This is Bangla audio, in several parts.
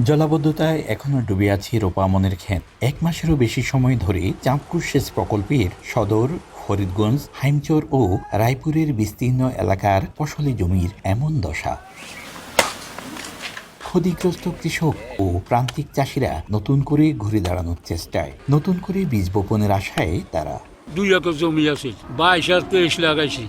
জলাবদ্ধতায় এখনো ডুবে আছে রোপা আমনের ক্ষেত। 1 মাসেরও বেশি সময় ধরে চাঁদপুর সেচ প্রকল্পের সদর, ফরিদগঞ্জ, হাইমচর ও রায়পুরের বিস্তীর্ণ এলাকার ফসলি জমির এমন দশা। ক্ষতিগ্রস্ত কৃষক ও প্রান্তিক চাষিরা নতুন করে ঘুরে দাঁড়ানোর চেষ্টায়, নতুন করে বীজ বপনের আশায় তারা। 2 একর জমি আছে, 22 আর 23 লাগাইছি,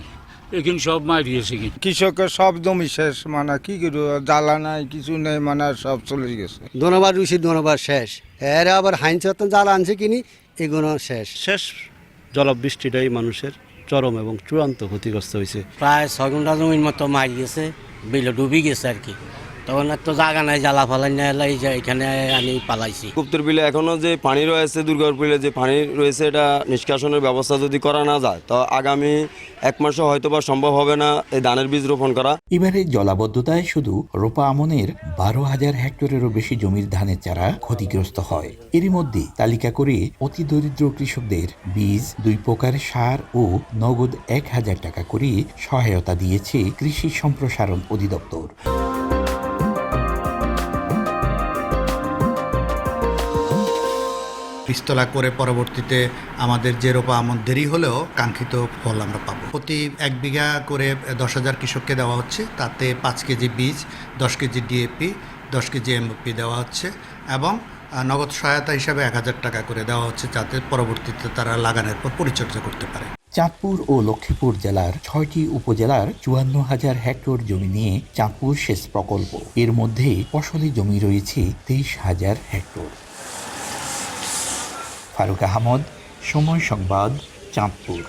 এখন সব মারিয়েছে। কৃষকের সব জমি শেষ, মানে কি করবো, জ্বালা নাই, কিছু নেই, মানে সব চলে গেছে। ধন্যবাদ রুশি, ধন্যবাদ শেষ। এর আবার হাইনচত জ্বালা আনছে কিনি, এগুলো শেষ। জলবৃষ্টিটাই মানুষের চরম এবং চূড়ান্ত ক্ষতিগ্রস্ত হয়েছে। প্রায় 6 ঘন্টা জমির মতো মারি গেছে, বিলে ডুবি গেছে আর কি। তখন আর তো জায়গা নাই, জ্বালা ফালাই নাই, এখানে আমি পালাইছি। গুপ্তর বিলে এখনো যে পানি রয়েছে, দুর্গাপুর বিলে যে পানি রয়েছে, এটা নিষ্কাশনের ব্যবস্থা যদি করা না যায়, তো আগামী 1 মাসও হয়তো বা সম্ভব হবে না এই ধানের বীজ রোপণ করা। এবারে জলাবদ্ধতায় শুধু রোপা আমনের 12,000 হেক্টরেরও বেশি জমির ধানের চারা ক্ষতিগ্রস্ত হয়। এরই মধ্যে তালিকা করে অতি দরিদ্র কৃষকদের বীজ, 2 প্রকার সার ও নগদ 1,000 টাকা করে সহায়তা দিয়েছে কৃষি সম্প্রসারণ অধিদপ্তর। পিস্তলা করে পরবর্তীতে আমাদের যে রোপা আমন দেরি হলেও কাঙ্ক্ষিত ফল আমরা পাবো। প্রতি 1 বিঘা করে 10,000 কৃষককে দেওয়া হচ্ছে, তাতে 5 কেজি বীজ, 10 কেজি ডিএপি, 10 কেজি এমওপি দেওয়া হচ্ছে এবং নগদ সহায়তা হিসাবে 1,000 টাকা করে দেওয়া হচ্ছে, যাতে পরবর্তীতে তারা লাগানোর পর পরিচর্যা করতে পারে। চাঁদপুর ও লক্ষ্মীপুর জেলার 6টি উপজেলার 54,000 হেক্টর জমি নিয়ে চাঁদপুর সেচ প্রকল্প। এর মধ্যে ফসলি জমি রয়েছে 23,000 হেক্টর। ফারুক আহমদ, সময় সংবাদ, চাঁদপুর।